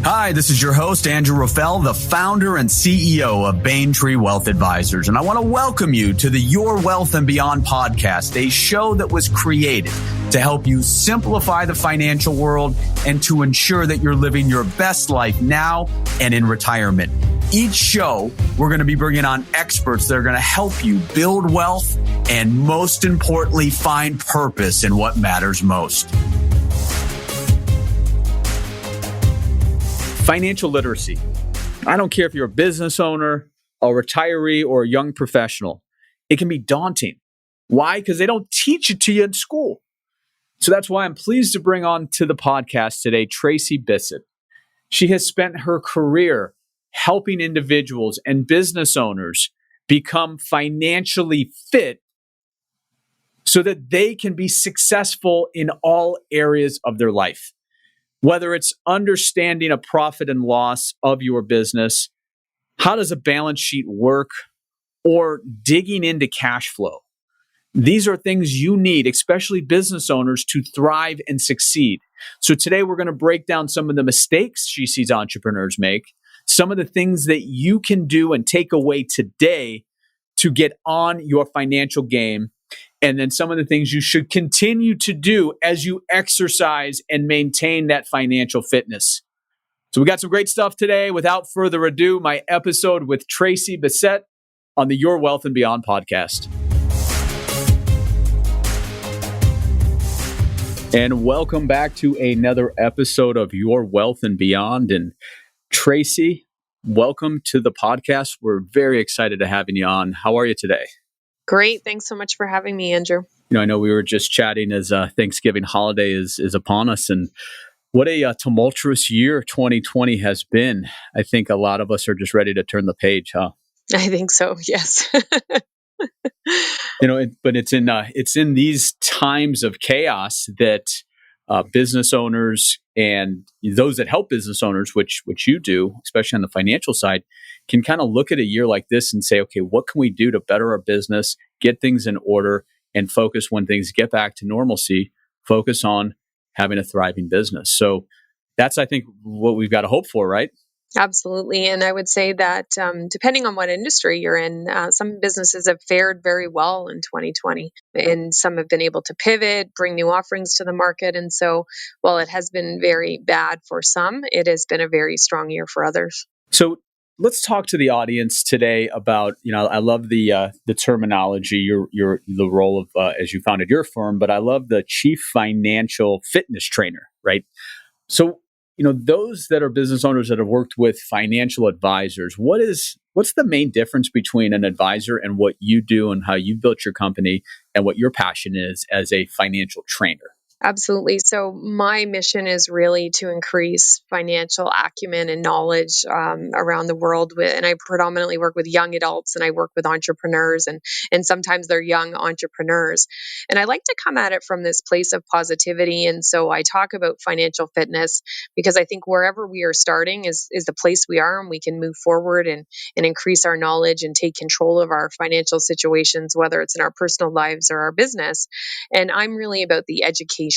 Hi, this is your host, Andrew Raffel, the founder and CEO of Baintree Wealth Advisors. And I want to welcome you to the Your Wealth and Beyond podcast, a show that was created to help you simplify the financial world and to ensure that you're living your best life now and in retirement. Each show, we're going to be bringing on experts that are going to help you build wealth and, most importantly, find purpose in what matters most. Financial literacy. I don't care if you're a business owner, a retiree, or a young professional. It can be daunting. Why? Because they don't teach it to you in school. So that's why I'm pleased to bring on to the podcast today, Tracey Bissett. She has spent her career helping individuals and business owners become financially fit so that they can be successful in all areas of their life. Whether it's understanding a profit and loss of your business, how does a balance sheet work, or digging into cash flow. These are things you need, especially business owners, to thrive and succeed. So today we're going to break down some of the mistakes she sees entrepreneurs make, some of the things that you can do and take away today to get on your financial game, and then some of the things you should continue to do as you exercise and maintain that financial fitness. So we got some great stuff today. Without further ado, my episode with Tracey Bissett on the Your Wealth and Beyond podcast. And welcome back to another episode of Your Wealth and Beyond. And Tracey, welcome to the podcast. We're very excited to having you on. How are you today? Great. Thanks so much for having me, Andrew. I know we were just chatting as Thanksgiving holiday is upon us, and what a tumultuous year 2020 has been. I think a lot of us are just ready to turn the page, huh? I think so. Yes. But it's in these times of chaos that business owners and those that help business owners, which you do, especially on the financial side, can kind of look at a year like this and say, okay, what can we do to better our business, get things in order, and focus when things get back to normalcy, focus on having a thriving business. So that's, I think, what we've got to hope for, right? Absolutely. And I would say that depending on what industry you're in, some businesses have fared very well in 2020, and some have been able to pivot, bring new offerings to the market. And so while it has been very bad for some, it has been a very strong year for others. So let's talk to the audience today about, I love the terminology, the role of, as you founded your firm, but I love the chief financial fitness trainer, right? So, those that are business owners that have worked with financial advisors, what's the main difference between an advisor and what you do and how you built your company and what your passion is as a financial trainer? Absolutely. So my mission is really to increase financial acumen and knowledge around the world. And I predominantly work with young adults, and I work with entrepreneurs, and sometimes they're young entrepreneurs. And I like to come at it from this place of positivity. And so I talk about financial fitness because I think wherever we are starting is the place we are, and we can move forward and increase our knowledge and take control of our financial situations, whether it's in our personal lives or our business. And I'm really about the education.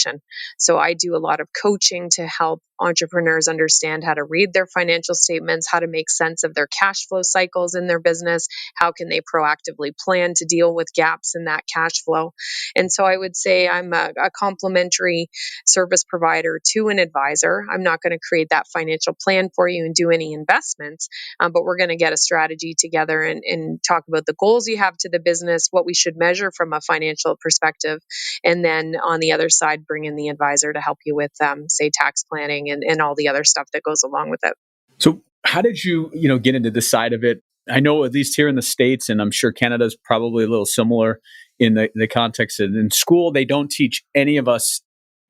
So I do a lot of coaching to help entrepreneurs understand how to read their financial statements, how to make sense of their cash flow cycles in their business, how can they proactively plan to deal with gaps in that cash flow. And so I would say I'm a complementary service provider to an advisor. I'm not going to create that financial plan for you and do any investments, but we're going to get a strategy together and talk about the goals you have to the business, what we should measure from a financial perspective, and then on the other side, bring in the advisor to help you with, say, tax planning and all the other stuff that goes along with it. So how did you, get into this side of it? I know at least here in the States, and I'm sure Canada's probably a little similar in the context of in school, they don't teach any of us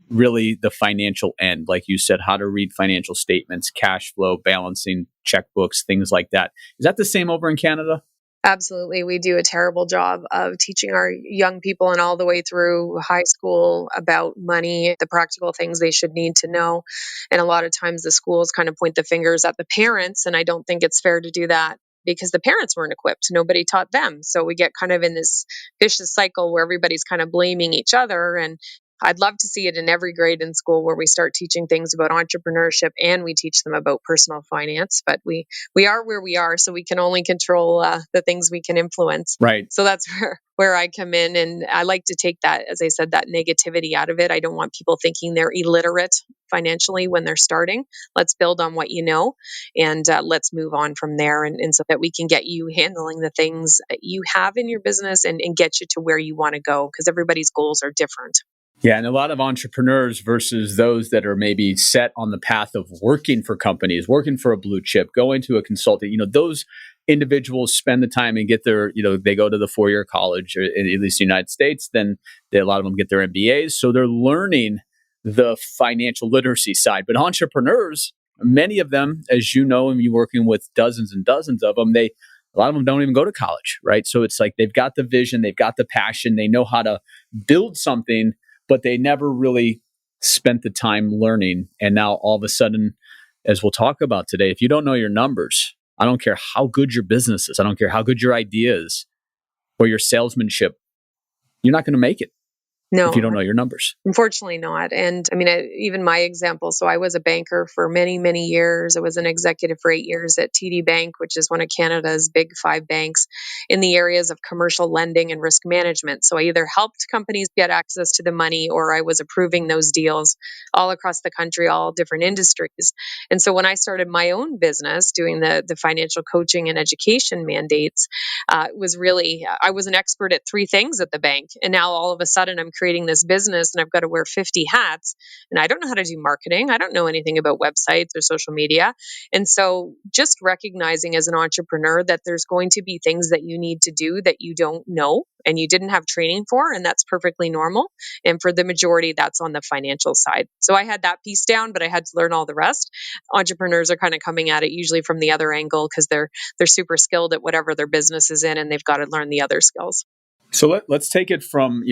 really the financial end. Like you said, how to read financial statements, cash flow, balancing checkbooks, things like that. Is that the same over in Canada? Absolutely. We do a terrible job of teaching our young people and all the way through high school about money, the practical things they should need to know. And a lot of times the schools kind of point the fingers at the parents. And I don't think it's fair to do that because the parents weren't equipped. Nobody taught them. So we get kind of in this vicious cycle where everybody's kind of blaming each other. And I'd love to see it in every grade in school where we start teaching things about entrepreneurship and we teach them about personal finance. But we are where we are, so we can only control the things we can influence. Right. So that's where I come in, and I like to take that, as I said, that negativity out of it. I don't want people thinking they're illiterate financially when they're starting. Let's build on what you know, and let's move on from there, and so that we can get you handling the things that you have in your business and get you to where you want to go, because everybody's goals are different. Yeah, and a lot of entrepreneurs versus those that are maybe set on the path of working for companies, working for a blue chip, going to a consultant, those individuals spend the time and get their, they go to the 4-year college, or at least the United States, then a lot of them get their MBAs. So they're learning the financial literacy side. But entrepreneurs, many of them, as you know, and you're working with dozens and dozens of them, a lot of them don't even go to college, right? So it's like they've got the vision, they've got the passion, they know how to build something, but they never really spent the time learning. And now all of a sudden, as we'll talk about today, if you don't know your numbers, I don't care how good your business is, I don't care how good your idea is or your salesmanship, you're not going to make it if you don't No, know your numbers. unfortunately not. And I mean, even my example, so I was a banker for many, many years. I was an executive for 8 years at TD Bank, which is one of Canada's big 5 banks, in the areas of commercial lending and risk management. So I either helped companies get access to the money, or I was approving those deals all across the country, all different industries. And so when I started my own business doing the financial coaching and education mandates, it was really, I was an expert at 3 things at the bank. And now all of a sudden I'm creating this business and I've got to wear 50 hats, and I don't know how to do marketing. I don't know anything about websites or social media. And so just recognizing as an entrepreneur that there's going to be things that you need to do that you don't know and you didn't have training for, and that's perfectly normal. And for the majority, that's on the financial side. So I had that piece down, but I had to learn all the rest. Entrepreneurs are kind of coming at it usually from the other angle, because they're super skilled at whatever their business is in, and they've got to learn the other skills. So let's take it from,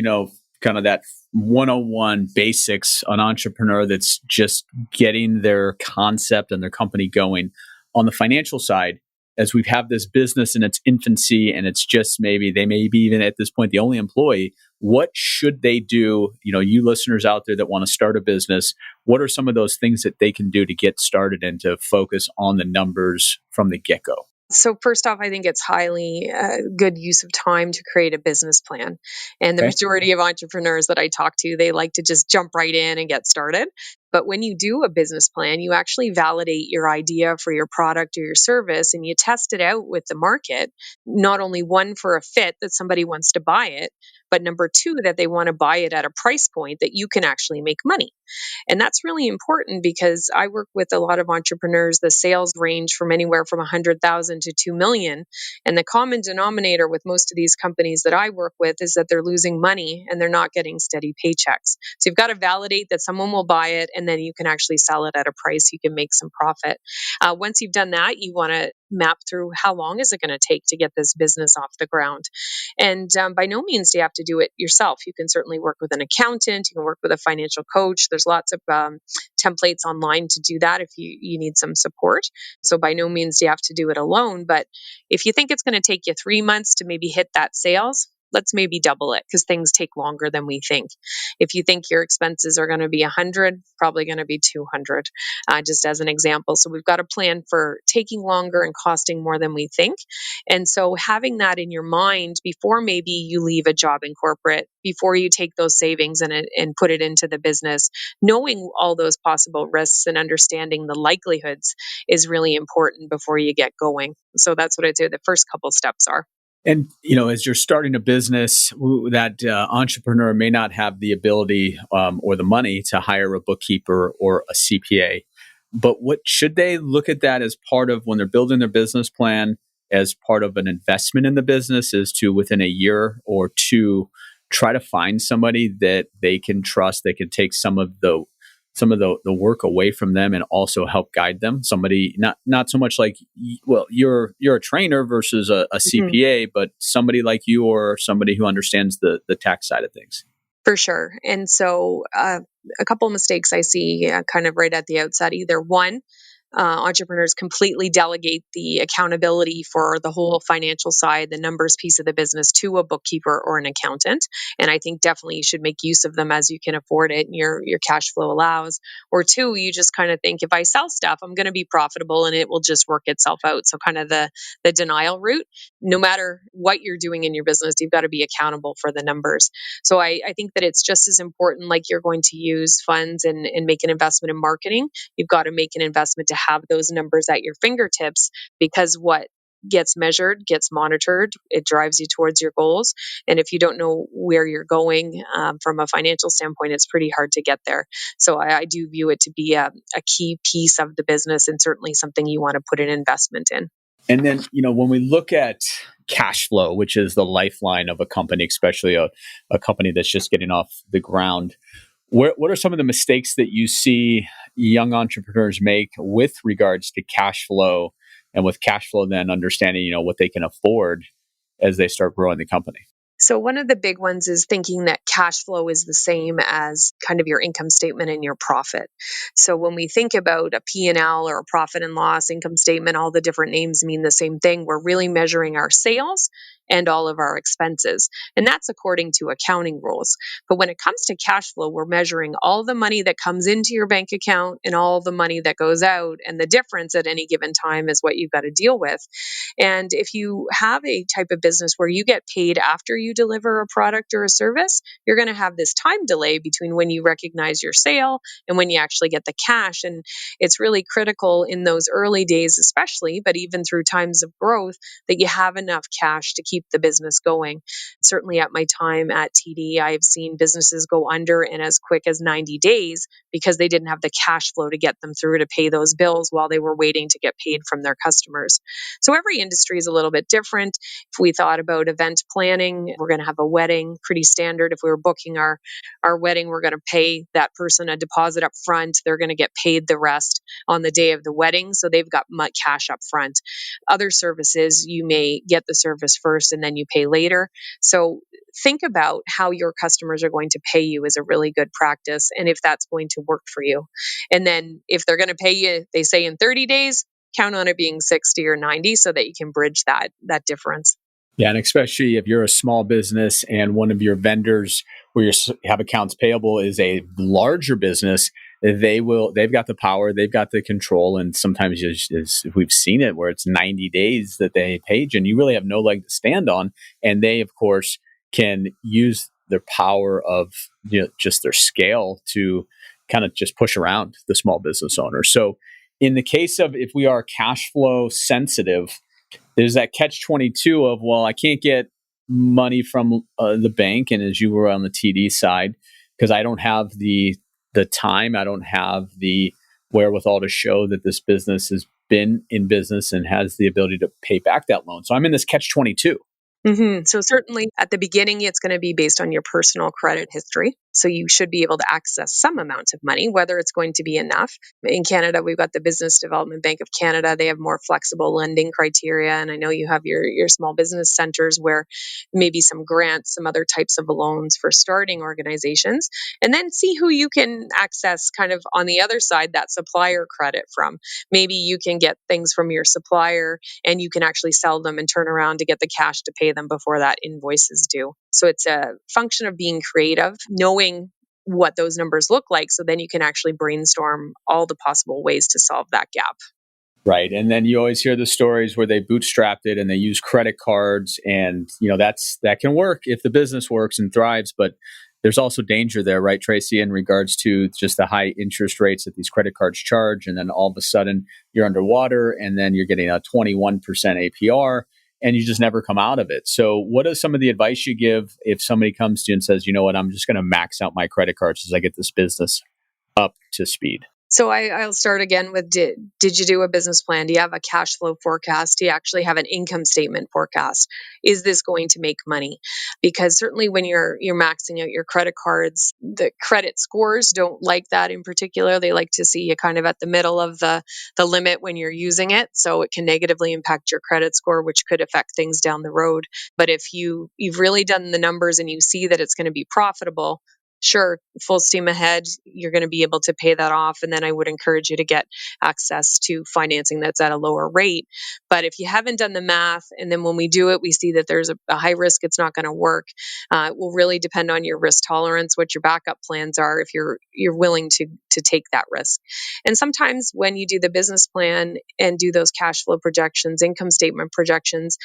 kind of that 101 basics, an entrepreneur that's just getting their concept and their company going. On the financial side, as we have this business in its infancy and it's just they may be even at this point the only employee, what should they do? You listeners out there that want to start a business, what are some of those things that they can do to get started and to focus on the numbers from the get-go? So first off, I think it's highly good use of time to create a business plan. And the Okay. majority of entrepreneurs that I talk to, they like to just jump right in and get started. But when you do a business plan, you actually validate your idea for your product or your service, and you test it out with the market. Not only one, for a fit that somebody wants to buy it, but number two, that they want to buy it at a price point that you can actually make money. And that's really important, because I work with a lot of entrepreneurs. The sales range from anywhere from 100,000 to 2 million. And the common denominator with most of these companies that I work with is that they're losing money and they're not getting steady paychecks. So you've got to validate that someone will buy it, and then you can actually sell it at a price you can make some profit. Once you've done that, you want to map through how long is it going to take to get this business off the ground. And by no means do you have to do it yourself. You can certainly work with an accountant, you can work with a financial coach. There's lots of templates online to do that if you need some support. So by no means do you have to do it alone. But if you think it's going to take you 3 months to maybe hit that sales, let's maybe double it, because things take longer than we think. If you think your expenses are going to be 100, probably going to be 200, just as an example. So we've got a plan for taking longer and costing more than we think. And so having that in your mind before maybe you leave a job in corporate, before you take those savings and put it into the business, knowing all those possible risks and understanding the likelihoods is really important before you get going. So that's what I'd say the first couple steps are. And, as you're starting a business, that entrepreneur may not have the ability or the money to hire a bookkeeper or a CPA. But what should they look at that as part of when they're building their business plan, as part of an investment in the business, is to within a year or two, try to find somebody that they can trust, that can take some of the work away from them and also help guide them. Somebody not so much like, well, you're a trainer versus a CPA, but somebody like you or somebody who understands the tax side of things. For sure. And so a couple of mistakes I see kind of right at the outset. Either one, entrepreneurs completely delegate the accountability for the whole financial side, the numbers piece of the business, to a bookkeeper or an accountant. And I think definitely you should make use of them as you can afford it and your cash flow allows. Or two, you just kind of think, if I sell stuff, I'm going to be profitable and it will just work itself out. So kind of the denial route. No matter what you're doing in your business, you've got to be accountable for the numbers. So I think that it's just as important, like you're going to use funds and make an investment in marketing. You've got to make an investment to have those numbers at your fingertips, because what gets measured gets monitored. It drives you towards your goals. And if you don't know where you're going from a financial standpoint, it's pretty hard to get there. So I do view it to be a key piece of the business, and certainly something you want to put an investment in. And then, when we look at cash flow, which is the lifeline of a company, especially a company that's just getting off the ground, what are some of the mistakes that you see young entrepreneurs make with regards to cash flow, and with cash flow then understanding, what they can afford as they start growing the company? So one of the big ones is thinking that cash flow is the same as kind of your income statement and your profit. So when we think about a P&L or a profit and loss income statement, all the different names mean the same thing. We're really measuring our sales and all of our expenses. And that's according to accounting rules. But when it comes to cash flow, we're measuring all the money that comes into your bank account and all the money that goes out. And the difference at any given time is what you've got to deal with. And if you have a type of business where you get paid after you deliver a product or a service, you're going to have this time delay between when you recognize your sale and when you actually get the cash. And it's really critical in those early days, especially, but even through times of growth, that you have enough cash to keep the business going. Certainly at my time at TD, I've seen businesses go under in as quick as 90 days because they didn't have the cash flow to get them through to pay those bills while they were waiting to get paid from their customers. So every industry is a little bit different. If we thought about event planning, we're going to have a wedding, pretty standard. If we were booking our wedding, we're going to pay that person a deposit up front. They're going to get paid the rest on the day of the wedding. So they've got cash up front. Other services, you may get the service first and then you pay later. So think about how your customers are going to pay you is a really good practice, and if that's going to work for you. And then if they're going to pay you, they say in 30 days, count on it being 60 or 90 so that you can bridge that difference. Yeah, and especially if you're a small business and one of your vendors where you have accounts payable is a larger business, they've got the power, they've got the control, and sometimes we've seen it where it's 90 days that they paid you, and you really have no leg to stand on, and they of course can use their power of just their scale to kind of just push around the small business owner. So in the case of if we are cash flow sensitive, there's that catch 22 of, well, I can't get money from the bank, and as you were on the TD side, because I don't have the time, I don't have the wherewithal to show that this business has been in business and has the ability to pay back that loan. So I'm in this catch 22. Mm-hmm. So certainly at the beginning, it's going to be based on your personal credit history. So you should be able to access some amount of money, whether it's going to be enough. In Canada, we've got the Business Development Bank of Canada. They have more flexible lending criteria. And I know you have your small business centers where maybe some grants, some other types of loans for starting organizations, and then see who you can access kind of on the other side, that supplier credit from. Maybe you can get things from your supplier and you can actually sell them and turn around to get the cash to pay them before that invoice is due. So it's a function of being creative, knowing what those numbers look like, so then you can actually brainstorm all the possible ways to solve that gap. Right. And then you always hear the stories where they bootstrapped it and they use credit cards, and that can work if the business works and thrives, but there's also danger there, right, Tracey, in regards to just the high interest rates that these credit cards charge. And then all of a sudden you're underwater, and then you're getting a 21% APR, and you just never come out of it. So what is some of the advice you give if somebody comes to you and says, you know what, I'm just going to max out my credit cards as I get this business up to speed? So I'll start again with, did you do a business plan? Do you have a cash flow forecast? Do you actually have an income statement forecast? Is this going to make money? Because certainly when you're maxing out your credit cards, the credit scores don't like that in particular. They like to see you kind of at the middle of the limit when you're using it. So it can negatively impact your credit score, which could affect things down the road. But if you've really done the numbers and you see that it's going to be profitable, sure, full steam ahead, you're going to be able to pay that off. And then I would encourage you to get access to financing that's at a lower rate. But if you haven't done the math, and then when we do it, we see that there's a high risk it's not going to work, it will really depend on your risk tolerance, what your backup plans are, if you're willing to take that risk. And sometimes when you do the business plan and do those cash flow projections, income statement projections,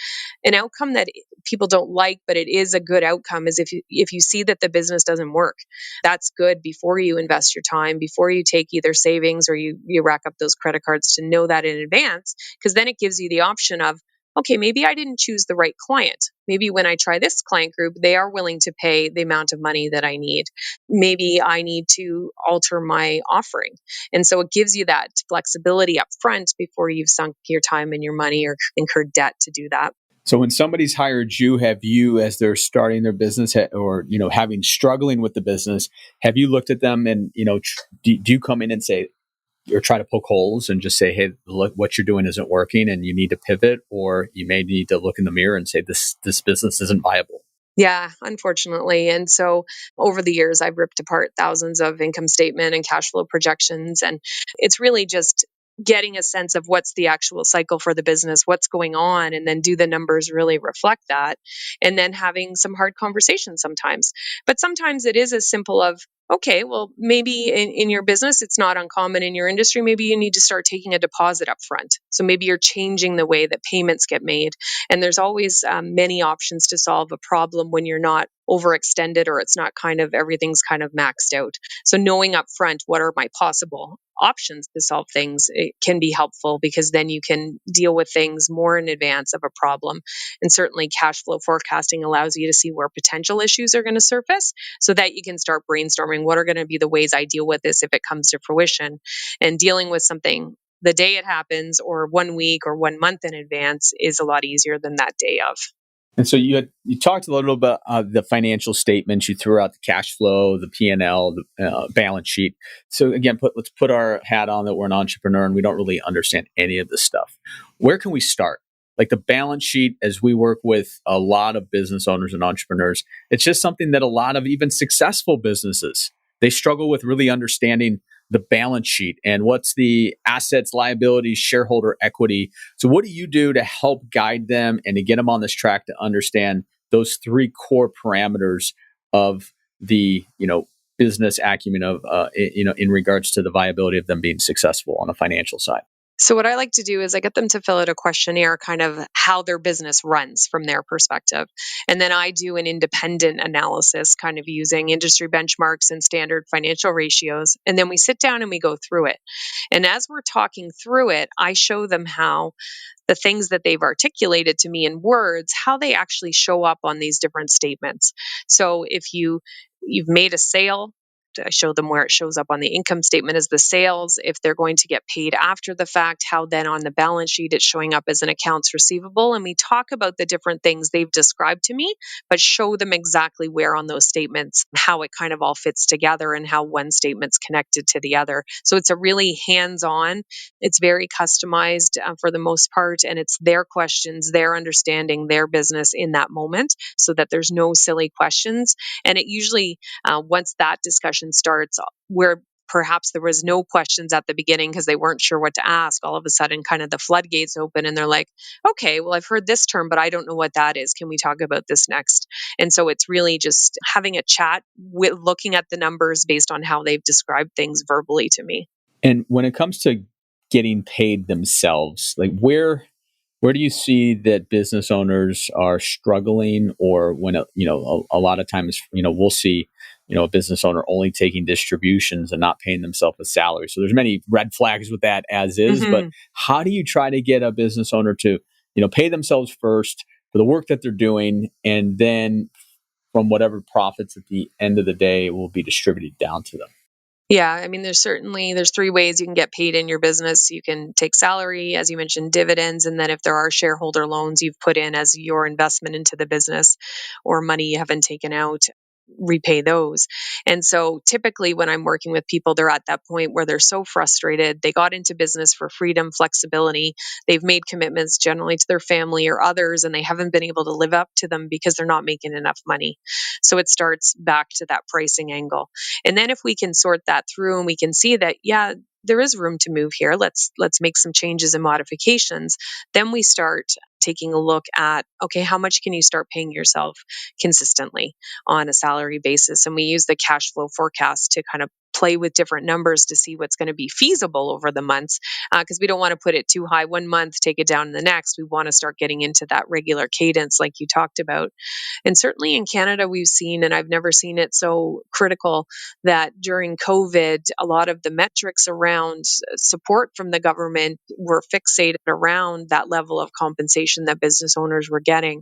an outcome that people don't like, but it is a good outcome, is if you see that the business doesn't work. That's good before you invest your time, before you take either savings or you rack up those credit cards, to know that in advance, because then it gives you the option of, okay, maybe I didn't choose the right client. Maybe when I try this client group, they are willing to pay the amount of money that I need. Maybe I need to alter my offering. And so it gives you that flexibility up front before you've sunk your time and your money or incurred debt to do that. So when somebody's hired you, have you, as they're starting their business or, having struggling with the business, have you looked at them and, do you come in and say, or try to poke holes and just say, hey, look, what you're doing isn't working and you need to pivot, or you may need to look in the mirror and say, this business isn't viable? Yeah, unfortunately. And so over the years, I've ripped apart thousands of income statement and cash flow projections. And it's really just getting a sense of what's the actual cycle for the business, what's going on, and then do the numbers really reflect that? And then having some hard conversations sometimes. But sometimes it is as simple of, okay, well, maybe in your business, it's not uncommon in your industry. Maybe you need to start taking a deposit up front. So maybe you're changing the way that payments get made. And there's always many options to solve a problem when you're not overextended, or it's not kind of everything's kind of maxed out. So knowing up front what are my possible options to solve things, it can be helpful, because then you can deal with things more in advance of a problem. And certainly cash flow forecasting allows you to see where potential issues are going to surface, so that you can start brainstorming what are going to be the ways I deal with this if it comes to fruition. And dealing with something the day it happens, or 1 week or 1 month in advance, is a lot easier than that day of. And so you talked a little bit about the financial statements. You threw out the cash flow, the P&L, the balance sheet. So again, let's put our hat on that we're an entrepreneur and we don't really understand any of this stuff. Where can we start? Like the balance sheet, as we work with a lot of business owners and entrepreneurs, it's just something that a lot of even successful businesses, they struggle with really understanding the balance sheet and what's the assets, liabilities, shareholder equity. So what do you do to help guide them and to get them on this track to understand those three core parameters of the, business acumen of, in regards to the viability of them being successful on the financial side? So, what I like to do is I get them to fill out a questionnaire, kind of how their business runs from their perspective. And then I do an independent analysis, kind of using industry benchmarks and standard financial ratios. And then we sit down and we go through it. And as we're talking through it, I show them how the things that they've articulated to me in words, how they actually show up on these different statements. So, if you've made a sale, I show them where it shows up on the income statement as the sales. If they're going to get paid after the fact, how then on the balance sheet it's showing up as an accounts receivable. And we talk about the different things they've described to me, but show them exactly where on those statements, how it kind of all fits together and how one statement's connected to the other. So it's a really hands on, it's very customized for the most part. And it's their questions, their understanding, their business in that moment, so that there's no silly questions. And it usually, once that discussion starts, where perhaps there was no questions at the beginning because they weren't sure what to ask, all of a sudden kind of the floodgates open and they're like, okay, well, I've heard this term, but I don't know what that is. Can we talk about this next? And so it's really just having a chat with looking at the numbers based on how they've described things verbally to me. And when it comes to getting paid themselves, like where do you see that business owners are struggling, or when a lot of times we'll see a business owner only taking distributions and not paying themselves a salary. So there's many red flags with that as is. But Mhm. how do you try to get a business owner to pay themselves first for the work that they're doing, and then from whatever profits at the end of the day will be distributed down to them? Yeah, I mean, there's three ways you can get paid in your business. You can take salary, as you mentioned, dividends, and then if there are shareholder loans you've put in as your investment into the business, or money you haven't taken out. repay those. And so typically when I'm working with people, they're at that point where they're so frustrated. They got into business for freedom, flexibility. They've made commitments generally to their family or others, and they haven't been able to live up to them because they're not making enough money. So it starts back to that pricing angle. And then if we can sort that through and we can see that, yeah, there is room to move here. Let's make some changes and modifications. Then we start taking a look at, okay, how much can you start paying yourself consistently on a salary basis? And we use the cash flow forecast to kind of play with different numbers to see what's going to be feasible over the months, because we don't want to put it too high one month, take it down the next. We want to start getting into that regular cadence like you talked about. And certainly in Canada, we've seen, and I've never seen it so critical, that during COVID, a lot of the metrics around support from the government were fixated around that level of compensation that business owners were getting.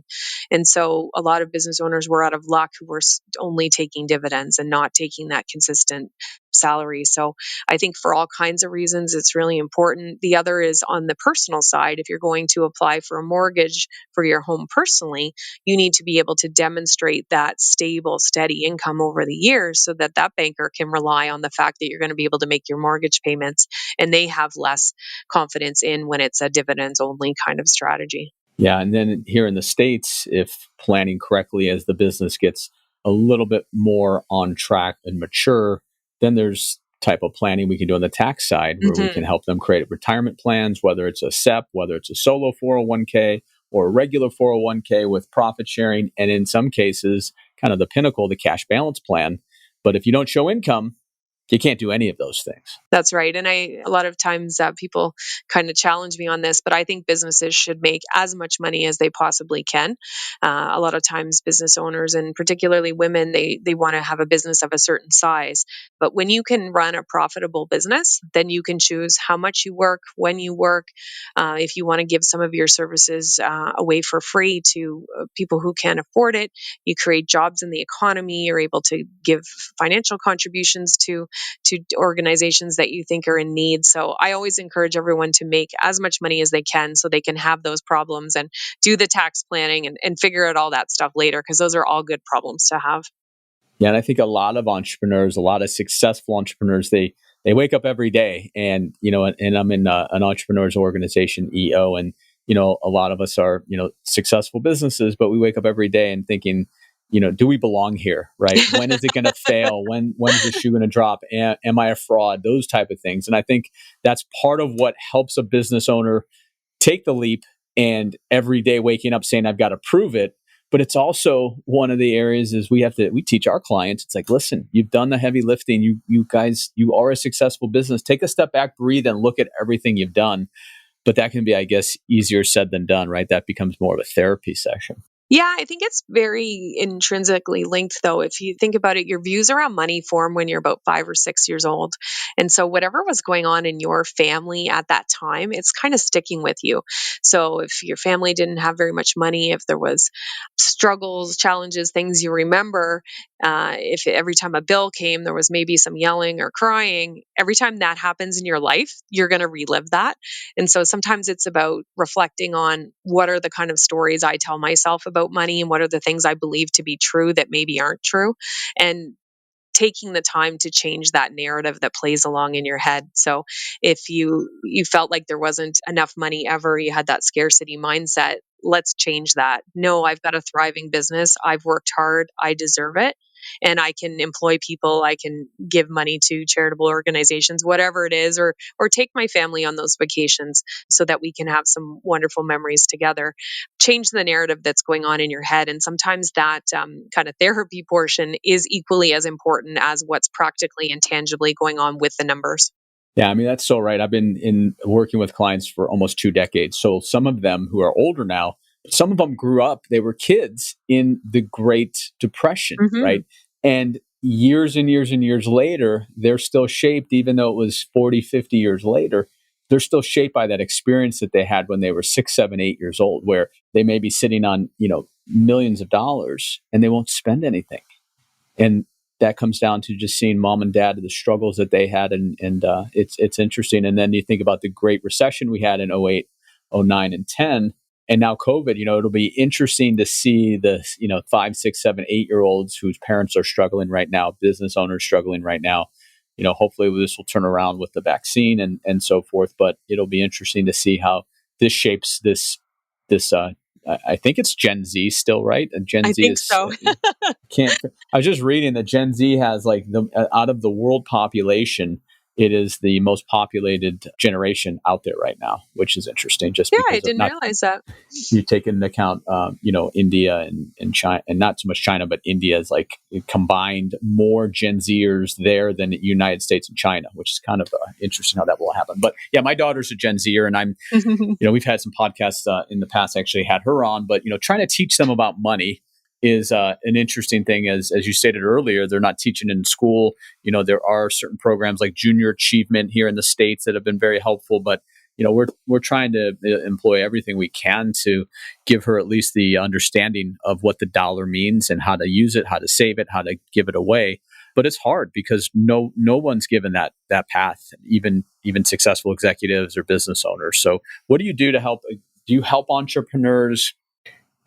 And so a lot of business owners were out of luck who were only taking dividends and not taking that consistent salary. So I think for all kinds of reasons, it's really important. The other is on the personal side. If you're going to apply for a mortgage for your home personally, you need to be able to demonstrate that stable, steady income over the years so that that banker can rely on the fact that you're going to be able to make your mortgage payments, and they have less confidence in when it's a dividends only kind of strategy. Yeah. And then here in the States, if planning correctly as the business gets a little bit more on track and mature, then there's type of planning we can do on the tax side where we can Hmm. help them create retirement plans, whether it's a SEP, whether it's a solo 401k or a regular 401k with profit sharing. And in some cases, kind of the pinnacle, the cash balance plan. But if you don't show income, you can't do any of those things. That's right. And a lot of times people kind of challenge me on this, but I think businesses should make as much money as they possibly can. A lot of times business owners, and particularly women, they want to have a business of a certain size. But when you can run a profitable business, then you can choose how much you work, when you work. If you want to give some of your services away for free to people who can't afford it, you create jobs in the economy. You're able to give financial contributions to organizations that you think are in need. So I always encourage everyone to make as much money as they can so they can have those problems and do the tax planning and figure out all that stuff later, because those are all good problems to have. Yeah, and I think a lot of entrepreneurs, a lot of successful entrepreneurs, they wake up every day, and and I'm in an entrepreneurs organization, EO, and a lot of us are successful businesses, but we wake up every day and thinking, do we belong here? Right? When is it going to fail? When is the shoe going to drop? Am I a fraud? Those type of things, and I think that's part of what helps a business owner take the leap and every day waking up saying I've got to prove it. But it's also one of the areas is we teach our clients, it's like, listen, you've done the heavy lifting, you guys, you are a successful business, take a step back, breathe, and look at everything you've done. But that can be, I guess, easier said than done, right? That becomes more of a therapy session. Yeah, I think it's very intrinsically linked, though. If you think about it, your views around money form when you're about 5 or 6 years old. And so, whatever was going on in your family at that time, it's kind of sticking with you. So, if your family didn't have very much money, if there was struggles, challenges, things you remember, if every time a bill came, there was maybe some yelling or crying, every time that happens in your life, you're going to relive that. And so sometimes it's about reflecting on what are the kind of stories I tell myself about money and what are the things I believe to be true that maybe aren't true. And taking the time to change that narrative that plays along in your head. So if you felt like there wasn't enough money ever, you had that scarcity mindset, let's change that. No, I've got a thriving business. I've worked hard. I deserve it. And I can employ people, I can give money to charitable organizations, whatever it is, or take my family on those vacations so that we can have some wonderful memories together. Change the narrative that's going on in your head. And sometimes that kind of therapy portion is equally as important as what's practically and tangibly going on with the numbers. Yeah, I mean, that's so right. I've been in working with clients for almost 2 decades. So some of them who are older now, some of them grew up, they were kids in the Great Depression, Hmm. right? And years and years and years later, they're still shaped, even though it was 40, 50 years later, they're still shaped by that experience that they had when they were 6, 7, 8 years old, where they may be sitting on, millions of dollars and they won't spend anything. And that comes down to just seeing mom and dad, the struggles that they had, and it's interesting. And then you think about the Great Recession we had in '08, '09, and 10. And now COVID, it'll be interesting to see the, 5, 6, 7, 8 year olds whose parents are struggling right now, business owners struggling right now. Hopefully this will turn around with the vaccine and so forth. But it'll be interesting to see how this shapes this. I think it's Gen Z still, right? And Gen I Z think is so. can't. I was just reading that Gen Z has like the out of the world population, it is the most populated generation out there right now, which is interesting. Just Yeah, I because of didn't not realize that. you take into account, India and China, and not so much China, but India is like combined more Gen Zers there than the United States and China, which is kind of interesting how that will happen. But yeah, my daughter's a Gen Zer, and I'm, we've had some podcasts in the past. Actually, had her on, but trying to teach them about money is an interesting thing. As you stated earlier, they're not teaching in school. There are certain programs like Junior Achievement here in the States that have been very helpful, but we're trying to employ everything we can to give her at least the understanding of what the dollar means and how to use it, how to save it, how to give it away. But it's hard because no one's given that path, even successful executives or business owners. So what do you do to help? Do you help entrepreneurs,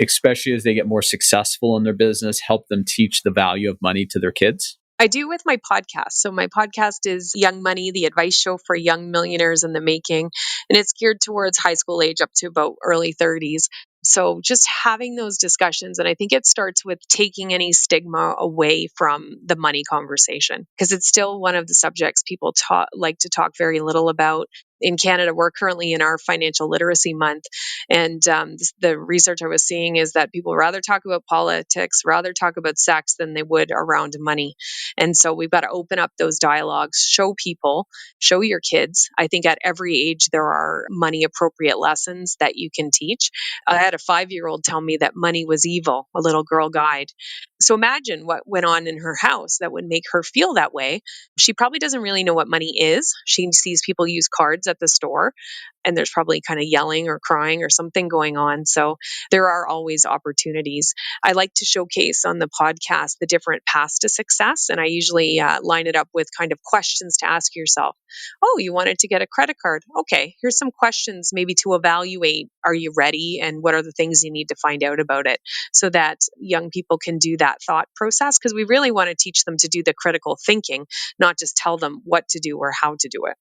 especially as they get more successful in their business, help them teach the value of money to their kids? I do with my podcast. So my podcast is Young Money, the advice show for young millionaires in the making, and it's geared towards high school age up to about early 30s. So just having those discussions, and I think it starts with taking any stigma away from the money conversation, because it's still one of the subjects people like to talk very little about. In Canada, we're currently in our financial literacy month, and the research I was seeing is that people rather talk about politics, rather talk about sex than they would around money. And so we've got to open up those dialogues, show people, show your kids. I think at every age, there are money appropriate lessons that you can teach. I had a 5-year-old tell me that money was evil, a little girl guide. So imagine what went on in her house that would make her feel that way. She probably doesn't really know what money is. She sees people use cards at the store, and there's probably kind of yelling or crying or something going on. So there are always opportunities. I like to showcase on the podcast the different paths to success, and I usually line it up with kind of questions to ask yourself. Oh, you wanted to get a credit card? Okay, here's some questions maybe to evaluate. Are you ready? And what are the things you need to find out about it, so that young people can do that thought process? Because we really want to teach them to do the critical thinking, not just tell them what to do or how to do it.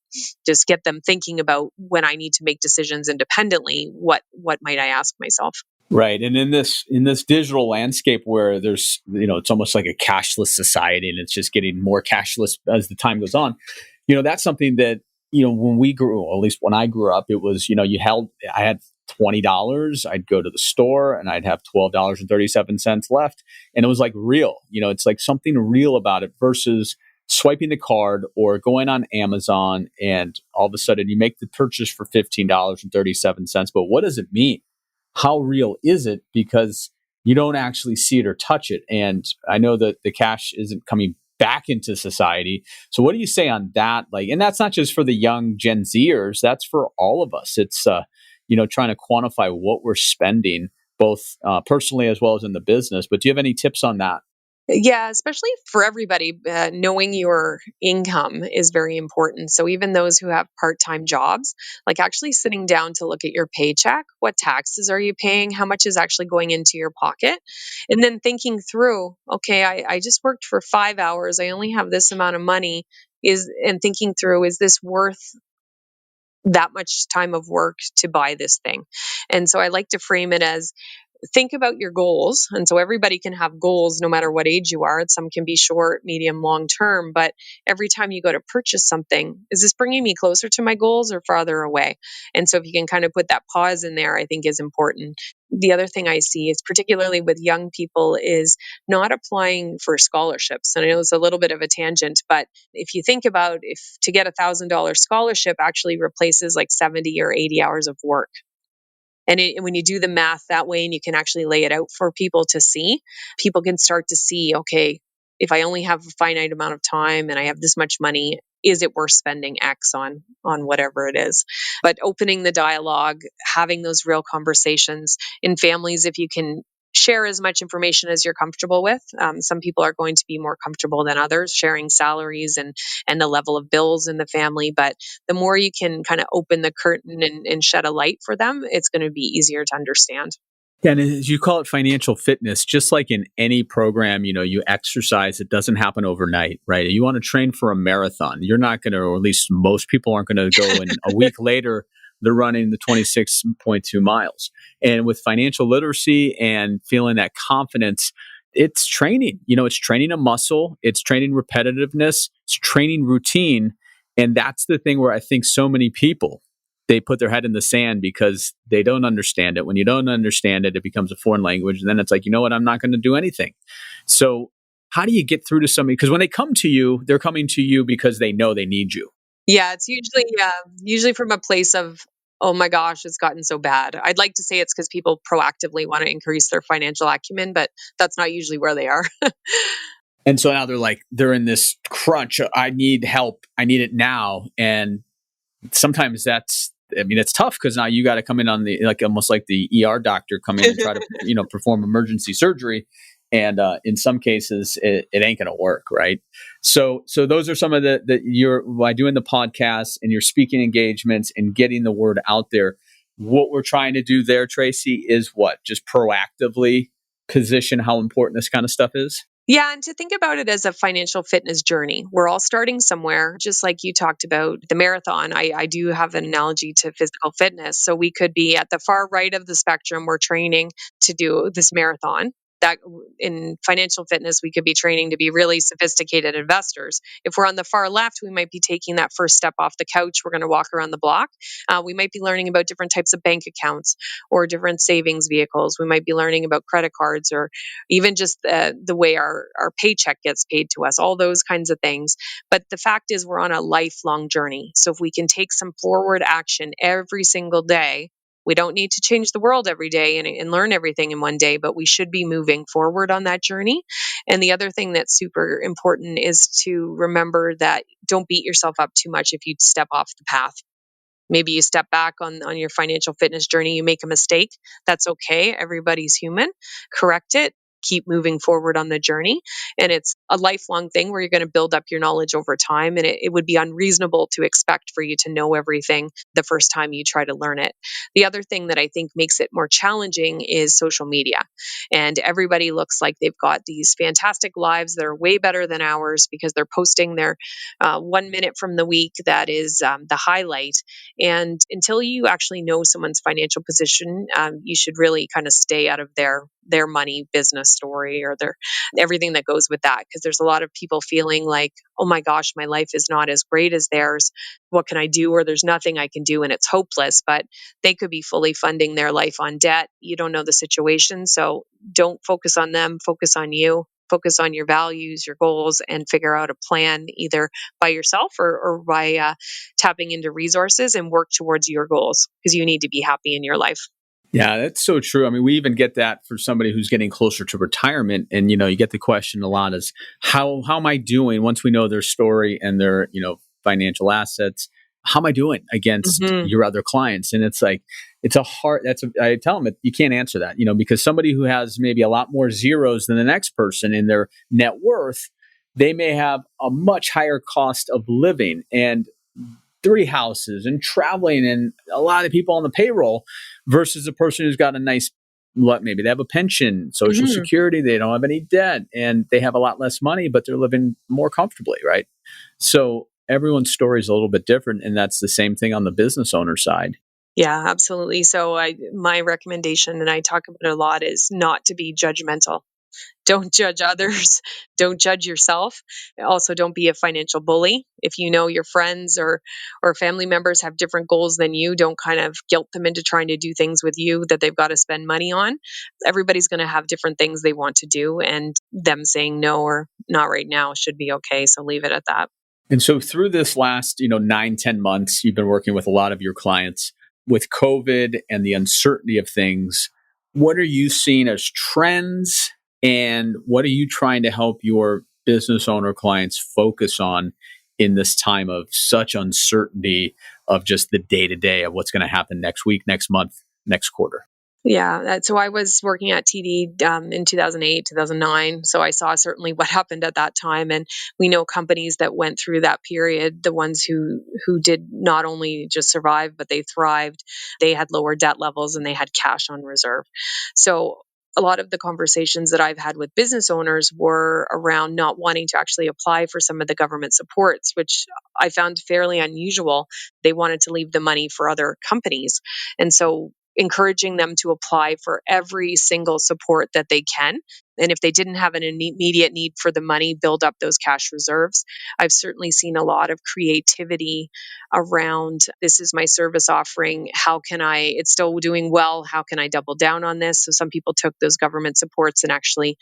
Just get them thinking about, when I need to make decisions independently, what might I ask myself? Right. And in this digital landscape where there's, it's almost like a cashless society, and it's just getting more cashless as the time goes on. That's something that, when we grew, or at least when I grew up, it was, I had $20, I'd go to the store and I'd have $12.37 left. And it was like real, it's like something real about it versus swiping the card or going on Amazon and all of a sudden you make the purchase for $15.37. But what does it mean? How real is it? Because you don't actually see it or touch it. And I know that the cash isn't coming back into society. So what do you say on that? Like, and that's not just for the young Gen Zers, that's for all of us. It's, trying to quantify what we're spending, both personally as well as in the business. But do you have any tips on that? Yeah, especially for everybody, knowing your income is very important. So even those who have part-time jobs, like actually sitting down to look at your paycheck, what taxes are you paying? How much is actually going into your pocket? And then thinking through, okay, I just worked for 5 hours. I only have this amount of money. And thinking through, is this worth that much time of work to buy this thing? And so I like to frame it as, think about your goals. And so everybody can have goals no matter what age you are. Some can be short, medium, long term. But every time you go to purchase something, is this bringing me closer to my goals or farther away? And so if you can kind of put that pause in there, I think is important. The other thing I see is, particularly with young people, is not applying for scholarships. And I know it's a little bit of a tangent, but if you think about, if to get $1,000 scholarship actually replaces like 70 or 80 hours of work. And when you do the math that way, and you can actually lay it out for people to see, people can start to see, okay, if I only have a finite amount of time and I have this much money, is it worth spending X on whatever it is? But opening the dialogue, having those real conversations in families, if you can share as much information as you're comfortable with. Some people are going to be more comfortable than others sharing salaries and the level of bills in the family. But the more you can kind of open the curtain and shed a light for them, it's going to be easier to understand. Yeah, and as you call it financial fitness, just like in any program, you exercise, it doesn't happen overnight, right? You want to train for a marathon. You're not going to, or at least most people aren't going to go and a week later, they're running the 26.2 miles. And with financial literacy and feeling that confidence, it's training. It's training a muscle, it's training repetitiveness, it's training routine. And that's the thing where I think so many people, they put their head in the sand because they don't understand it. When you don't understand it, it becomes a foreign language. And then it's like, you know what? I'm not going to do anything. So how do you get through to somebody? Because when they come to you, they're coming to you because they know they need you. Yeah, it's usually from a place of, oh my gosh, it's gotten so bad. I'd like to say it's because people proactively want to increase their financial acumen, but that's not usually where they are. And so now they're in this crunch. I need help. I need it now. And sometimes it's tough because now you got to come in on the, like, almost like the ER doctor come in and try to, perform emergency surgery. And in some cases, it ain't going to work, right? So those are some of by doing the podcast and your speaking engagements and getting the word out there. What we're trying to do there, Tracey, is what? Just proactively position how important this kind of stuff is. Yeah, and to think about it as a financial fitness journey. We're all starting somewhere, just like you talked about the marathon. I do have an analogy to physical fitness. So we could be at the far right of the spectrum. We're training to do this marathon. That in financial fitness, we could be training to be really sophisticated investors. If we're on the far left, we might be taking that first step off the couch. We're going to walk around the block. We might be learning about different types of bank accounts or different savings vehicles. We might be learning about credit cards or even just the way our paycheck gets paid to us, all those kinds of things. But the fact is, we're on a lifelong journey. So if we can take some forward action every single day, we don't need to change the world every day and learn everything in one day, but we should be moving forward on that journey. And the other thing that's super important is to remember that don't beat yourself up too much if you step off the path. Maybe you step back on your financial fitness journey, you make a mistake. That's okay. Everybody's human. Correct it. Keep moving forward on the journey. And it's a lifelong thing where you're going to build up your knowledge over time. And it would be unreasonable to expect for you to know everything the first time you try to learn it. The other thing that I think makes it more challenging is social media. And everybody looks like they've got these fantastic lives that are way better than ours because they're posting their 1 minute from the week that is the highlight. And until you actually know someone's financial position, you should really kind of stay out of their money business story or their everything that goes with that. Because there's a lot of people feeling like, oh my gosh, my life is not as great as theirs. What can I do? Or there's nothing I can do and it's hopeless. But they could be fully funding their life on debt. You don't know the situation. So don't focus on them, focus on you. Focus on your values, your goals, and figure out a plan either by yourself or by tapping into resources and work towards your goals because you need to be happy in your life. Yeah, that's so true. I mean, we even get that for somebody who's getting closer to retirement. And, you get the question a lot is how am I doing once we know their story and their, financial assets? How am I doing against Mm-hmm. your other clients? And it's like, I tell them you can't answer that, because somebody who has maybe a lot more zeros than the next person in their net worth, they may have a much higher cost of living and 3 houses and traveling and a lot of people on the payroll versus a person who's got a nice, maybe they have a pension, social Mm-hmm. security, they don't have any debt and they have a lot less money, but they're living more comfortably, right? So everyone's story is a little bit different. And that's the same thing on the business owner side. Yeah, absolutely. So my recommendation, and I talk about it a lot, is not to be judgmental. Don't judge others. Don't judge yourself. Also, don't be a financial bully. If you know your friends or family members have different goals than you, don't kind of guilt them into trying to do things with you that they've got to spend money on. Everybody's going to have different things they want to do, and them saying no or not right now should be okay. So leave it at that. And so through this last, 9-10 months, you've been working with a lot of your clients with COVID and the uncertainty of things. What are you seeing as trends and what are you trying to help your business owner clients focus on in this time of such uncertainty of just the day to day of what's going to happen next week, next month, next quarter? Yeah. So I was working at TD in 2008, 2009. So I saw certainly what happened at that time. And we know companies that went through that period, the ones who did not only just survive, but they thrived. They had lower debt levels and they had cash on reserve. So a lot of the conversations that I've had with business owners were around not wanting to actually apply for some of the government supports, which I found fairly unusual. They wanted to leave the money for other companies. And so encouraging them to apply for every single support that they can. And if they didn't have an immediate need for the money, build up those cash reserves. I've certainly seen a lot of creativity around this is my service offering. How can it's still doing well. How can I double down on this? So some people took those government supports and actually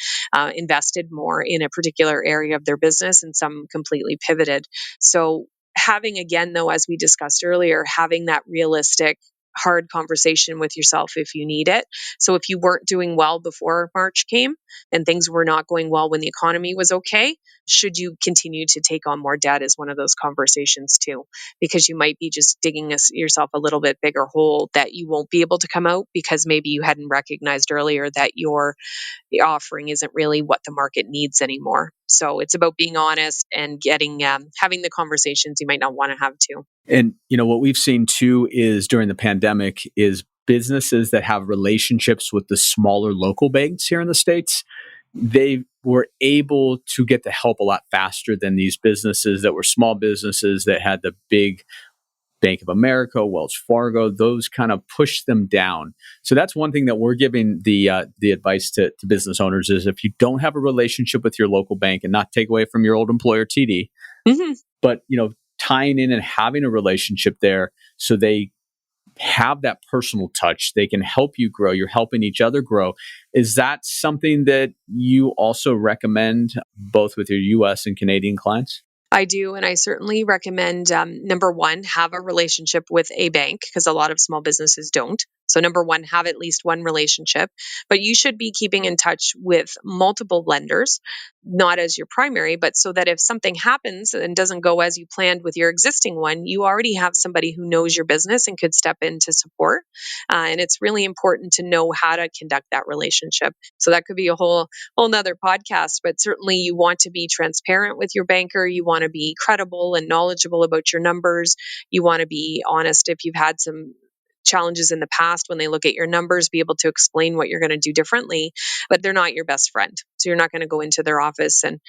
invested more in a particular area of their business, and some completely pivoted. So having, again, though, as we discussed earlier, having that realistic hard conversation with yourself if you need it. So if you weren't doing well before March came and things were not going well when the economy was okay, should you continue to take on more debt is one of those conversations too, because you might be just digging yourself a little bit bigger hole that you won't be able to come out because maybe you hadn't recognized earlier that the offering isn't really what the market needs anymore. So it's about being honest and getting having the conversations you might not want to have too. And what we've seen too is during the pandemic is businesses that have relationships with the smaller local banks here in the States, they were able to get the help a lot faster than these businesses that were small businesses that had the big Bank of America, Wells Fargo, those kind of push them down. So that's one thing that we're giving the advice to business owners is if you don't have a relationship with your local bank, and not take away from your old employer TD, Mm-hmm. but tying in and having a relationship there so they have that personal touch, they can help you grow, you're helping each other grow. Is that something that you also recommend both with your US and Canadian clients? I do. And I certainly recommend number one, have a relationship with a bank because a lot of small businesses don't. So, number one, have at least one relationship, but you should be keeping in touch with multiple lenders, not as your primary, but so that if something happens and doesn't go as you planned with your existing one, you already have somebody who knows your business and could step in to support. And it's really important to know how to conduct that relationship. So, that could be a whole nother podcast, but certainly you want to be transparent with your banker. You want to be credible and knowledgeable about your numbers. You want to be honest if you've had some challenges in the past when they look at your numbers, be able to explain what you're going to do differently, but they're not your best friend. So you're not going to go into their office and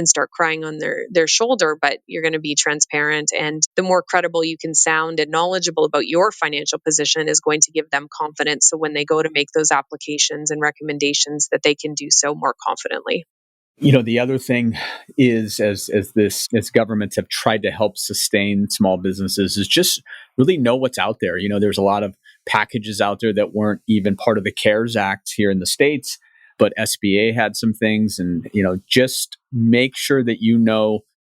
start crying on their shoulder, but you're going to be transparent. And the more credible you can sound and knowledgeable about your financial position is going to give them confidence. So when they go to make those applications and recommendations, that they can do so more confidently. The other thing is, as governments have tried to help sustain small businesses, is just really know what's out there. There's a lot of packages out there that weren't even part of the CARES Act here in the States, but SBA had some things, and just make sure that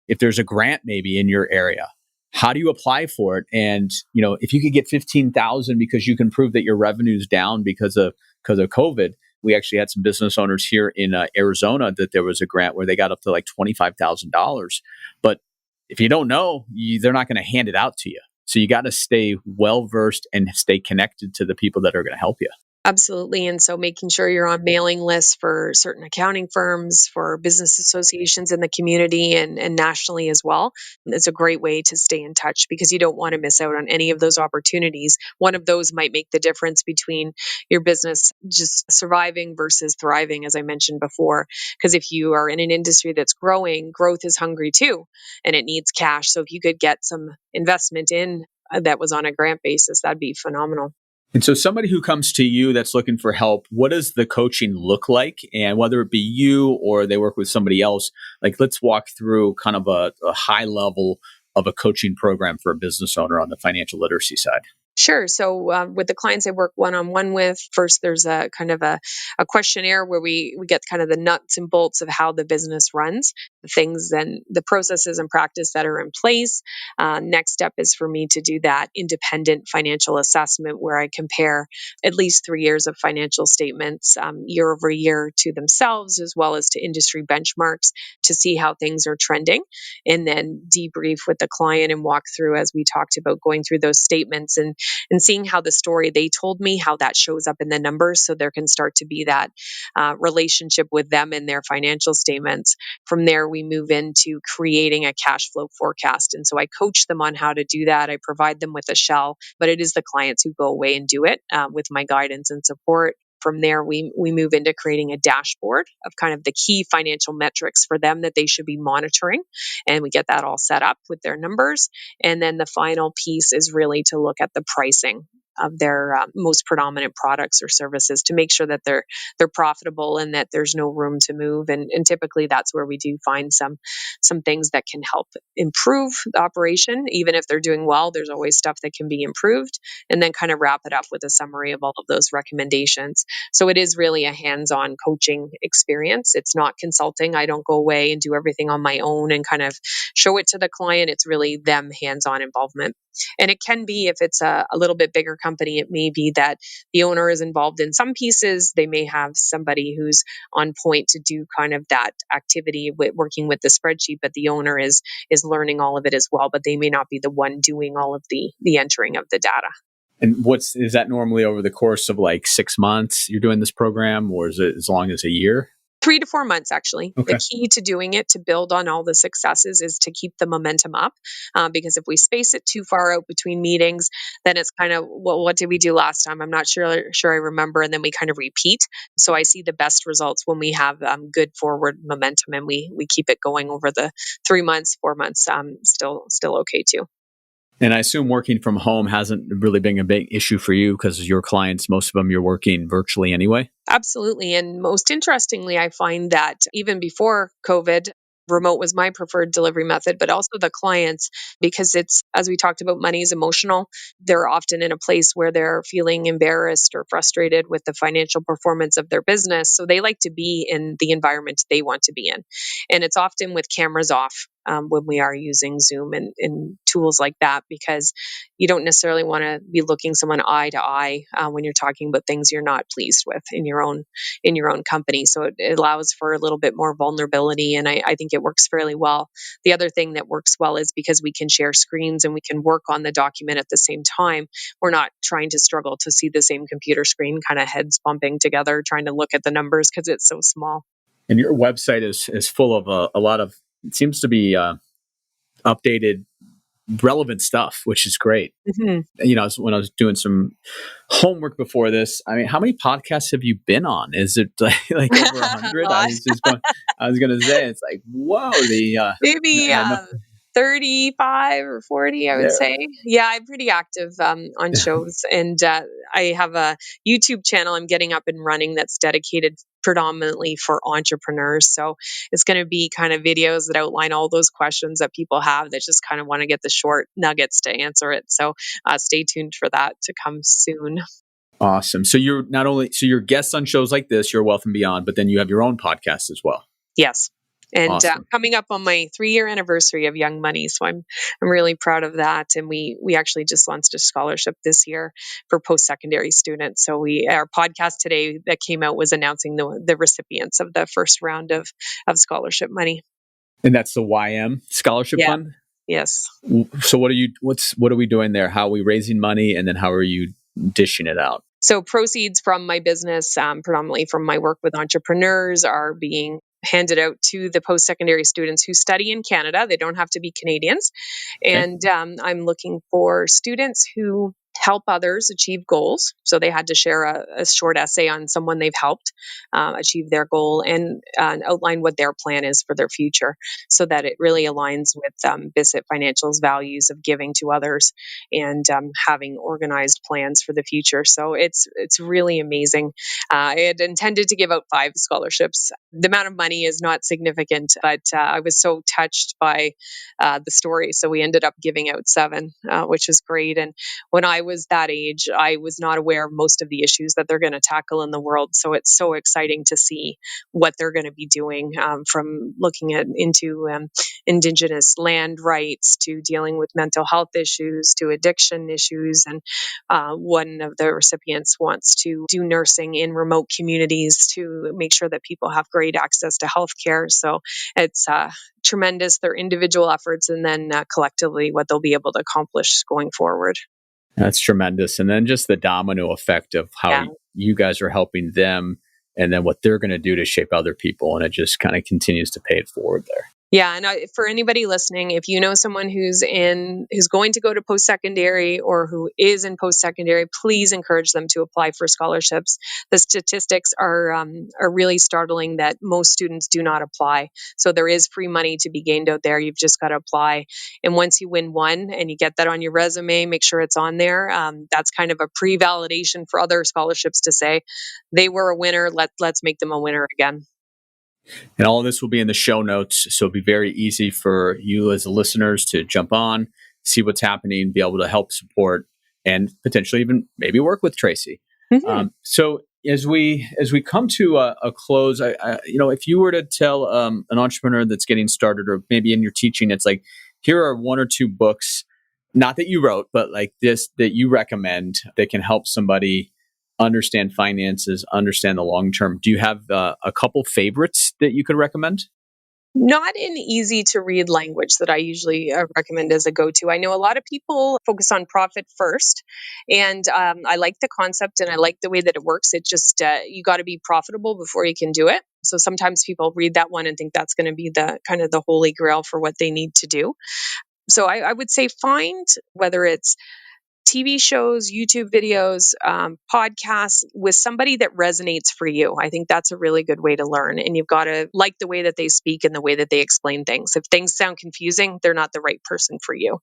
if there's a grant maybe in your area. How do you apply for it? And if you could get 15,000 because you can prove that your revenue's down because of COVID. We actually had some business owners here in Arizona that there was a grant where they got up to like $25,000. But if you don't know, they're not going to hand it out to you. So you got to stay well versed and stay connected to the people that are going to help you. Absolutely. And so making sure you're on mailing lists for certain accounting firms, for business associations in the community and nationally as well. It's a great way to stay in touch because you don't want to miss out on any of those opportunities. One of those might make the difference between your business just surviving versus thriving, as I mentioned before. Because if you are in an industry that's growing, growth is hungry too, and it needs cash. So if you could get some investment in that was on a grant basis, that'd be phenomenal. And so somebody who comes to you that's looking for help, what does the coaching look like? And whether it be you or they work with somebody else, let's walk through kind of a high level of a coaching program for a business owner on the financial literacy side. Sure. So with the clients I work one-on-one with, first there's a kind of a questionnaire where we get kind of the nuts and bolts of how the business runs, the things and the processes and practice that are in place. Next step is for me to do that independent financial assessment where I compare at least 3 years of financial statements year over year to themselves as well as to industry benchmarks to see how things are trending, and then debrief with the client and walk through, as we talked about, going through those statements and and seeing how the story they told me, how that shows up in the numbers. So there can start to be that relationship with them and their financial statements. From there, we move into creating a cash flow forecast. And so I coach them on how to do that. I provide them with a shell, but it is the clients who go away and do it with my guidance and support. From there, we move into creating a dashboard of kind of the key financial metrics for them that they should be monitoring. And we get that all set up with their numbers. And then the final piece is really to look at the pricing of their most predominant products or services to make sure that they're profitable and that there's no room to move. And typically that's where we do find some things that can help improve the operation. Even if they're doing well, there's always stuff that can be improved, and then kind of wrap it up with a summary of all of those recommendations. So it is really a hands-on coaching experience. It's not consulting. I don't go away and do everything on my own and kind of show it to the client. It's really them hands-on involvement. And it can be, if it's a little bit bigger company, it may be that the owner is involved in some pieces. They may have somebody who's on point to do kind of that activity with working with the spreadsheet, but the owner is learning all of it as well. But they may not be the one doing all of the entering of the data. And is that normally over the course of like 6 months you're doing this program, or is it as long as a year? 3 to 4 months, actually. The Okay. key to doing it, to build on all the successes, is to keep the momentum up. Because if we space it too far out between meetings, then it's kind of, well, what did we do last time? I'm not sure I remember, and then we kind of repeat. So I see the best results when we have good forward momentum, and we keep it going over the 3 months, 4 months. Still okay too. And I assume working from home hasn't really been a big issue for you because your clients, most of them, you're working virtually anyway. Absolutely. And most interestingly, I find that even before COVID, remote was my preferred delivery method, but also the clients, because it's, as we talked about, money is emotional. They're often in a place where they're feeling embarrassed or frustrated with the financial performance of their business. So they like to be in the environment they want to be in. And it's often with cameras off. When we are using Zoom and tools like that, because you don't necessarily want to be looking someone eye to eye when you're talking about things you're not pleased with in your own company. So it allows for a little bit more vulnerability, and I think it works fairly well. The other thing that works well is because we can share screens and we can work on the document at the same time. We're not trying to struggle to see the same computer screen, kind of heads bumping together, trying to look at the numbers because it's so small. And your website is full of a lot of, it seems to be updated, relevant stuff, which is great. hmm When I was doing some homework before this, I mean, how many podcasts have you been on? Is it like over 100? I was going to say, it's like, whoa, Maybe and I know 35 or 40, I would there. say. Yeah, I'm pretty active on shows. And I have a YouTube channel I'm getting up and running that's dedicated predominantly for entrepreneurs. So it's going to be kind of videos that outline all those questions that people have that just kind of want to get the short nuggets to answer it. So stay tuned for that to come soon. Awesome. So you're guests on shows like this, your Wealth and Beyond, but then you have your own podcast as well. Yes. And Awesome. coming up on my 3-year anniversary of Young Money, so I'm really proud of that. And we actually just launched a scholarship this year for post secondary students. So our podcast today that came out was announcing the recipients of the first round of scholarship money. And that's the YM Scholarship Yeah. Fund. Yes. So what are we doing there? How are we raising money, and then how are you dishing it out? So proceeds from my business, predominantly from my work with entrepreneurs, are being handed out to the post-secondary students who study in Canada. They don't have to be Canadians. Okay. And I'm looking for students who help others achieve goals. So they had to share a short essay on someone they've helped achieve their goal, and outline what their plan is for their future, so that it really aligns with Bissett Financial's values of giving to others and having organized plans for the future. So it's really amazing. I had intended to give out 5 scholarships. The amount of money is not significant, but I was so touched by the story. So we ended up giving out 7, which is great. And when I was that age, I was not aware of most of the issues that they're going to tackle in the world. So it's so exciting to see what they're going to be doing, from looking into Indigenous land rights to dealing with mental health issues to addiction issues. And one of the recipients wants to do nursing in remote communities to make sure that people have great access to healthcare. So it's tremendous, their individual efforts, and then collectively what they'll be able to accomplish going forward. That's tremendous. And then just the domino effect of how Yeah. you guys are helping them and then what they're going to do to shape other people. And it just kind of continues to pay it forward there. Yeah, and for anybody listening, if you know someone who's going to go to post secondary or who is in post secondary, please encourage them to apply for scholarships. The statistics are really startling that most students do not apply. So there is free money to be gained out there. You've just got to apply, and once you win one and you get that on your resume, make sure it's on there. That's kind of a pre-validation for other scholarships to say they were a winner. Let's make them a winner again. And all of this will be in the show notes. So it'll be very easy for you as the listeners to jump on, see what's happening, be able to help support, and potentially even maybe work with Tracey. Mm-hmm. So as we come to a close, if you were to tell an entrepreneur that's getting started, or maybe in your teaching, it's like, here are one or two books, not that you wrote, but like this that you recommend that can help somebody understand finances, understand the long term. Do you have a couple favorites that you could recommend? Not an easy to read language that I usually recommend as a go to. I know a lot of people focus on profit first, and I like the concept and I like the way that it works. It just, you got to be profitable before you can do it. So sometimes people read that one and think that's going to be the kind of the holy grail for what they need to do. So I would say find, whether it's TV shows, YouTube videos, podcasts, with somebody that resonates for you. I think that's a really good way to learn. And you've got to like the way that they speak and the way that they explain things. If things sound confusing, they're not the right person for you.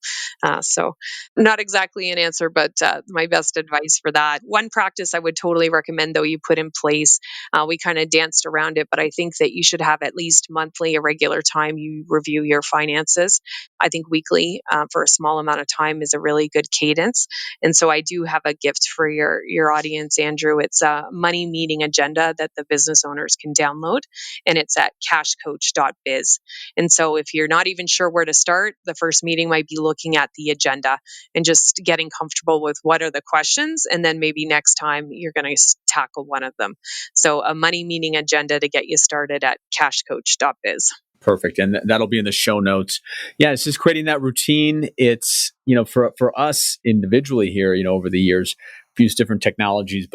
So, not exactly an answer, but my best advice for that. One practice I would totally recommend, though, you put in place. We kind of danced around it, but I think that you should have at least monthly, a regular time you review your finances. I think weekly, for a small amount of time, is a really good cadence. And so I do have a gift for your audience, Andrew. It's a money meeting agenda that the business owners can download, and it's at cashcoach.biz. And so if you're not even sure where to start, the first meeting might be looking at the agenda and just getting comfortable with what are the questions, and then maybe next time you're going to tackle one of them. So a money meeting agenda to get you started at cashcoach.biz. Perfect. And that'll be in the show notes. Yeah, it's just creating that routine. It's, for us individually here, over the years, we've used different technologies,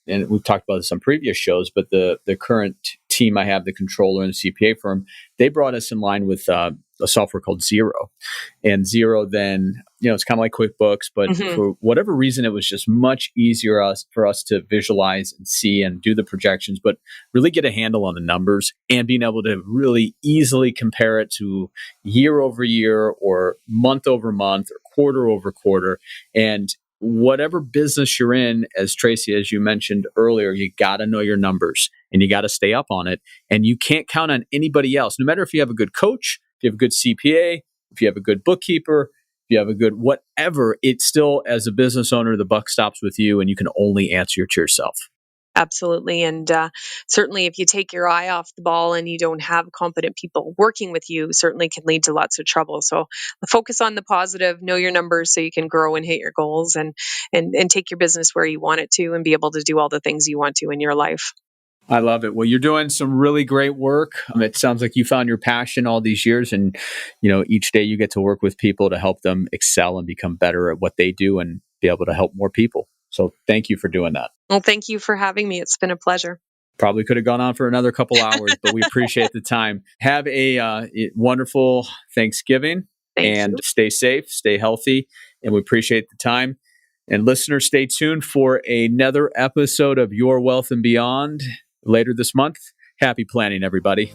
and we've talked about this on previous shows, but the current team I have, the controller and the CPA firm, they brought us in line with a software called Xero. And Xero then, it's kind of like QuickBooks, but for whatever reason, it was just much easier for us to visualize and see and do the projections, but really get a handle on the numbers and being able to really easily compare it to year over year or month over month or quarter over quarter. And whatever business you're in, as Tracey, as you mentioned earlier, you got to know your numbers and you got to stay up on it. And you can't count on anybody else, no matter if you have a good coach, if you have a good CPA, if you have a good bookkeeper, if you have a good whatever, it's still, as a business owner, the buck stops with you and you can only answer it to yourself. Absolutely. And certainly, if you take your eye off the ball and you don't have competent people working with you, certainly can lead to lots of trouble. So focus on the positive, know your numbers so you can grow and hit your goals, and take your business where you want it to and be able to do all the things you want to in your life. I love it. Well, you're doing some really great work. It sounds like you found your passion all these years, and each day you get to work with people to help them excel and become better at what they do and be able to help more people. So thank you for doing that. Well, thank you for having me. It's been a pleasure. Probably could have gone on for another couple hours, but we appreciate the time. Have a wonderful Thanksgiving. Thank you. Stay safe, stay healthy, and we appreciate the time. And listeners, stay tuned for another episode of Your Wealth and Beyond later this month. Happy planning, everybody.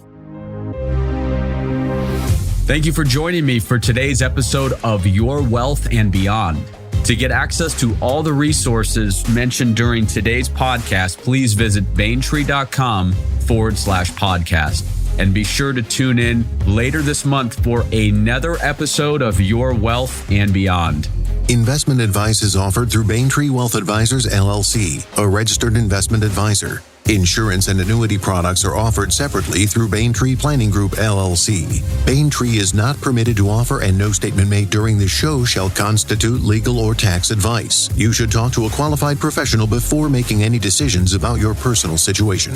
Thank you for joining me for today's episode of Your Wealth and Beyond. To get access to all the resources mentioned during today's podcast, please visit Baintree.com/podcast. And be sure to tune in later this month for another episode of Your Wealth and Beyond. Investment advice is offered through Baintree Wealth Advisors, LLC, a registered investment advisor. Insurance and annuity products are offered separately through Baintree Planning Group, LLC. Baintree is not permitted to offer, and no statement made during this show shall constitute legal or tax advice. You should talk to a qualified professional before making any decisions about your personal situation.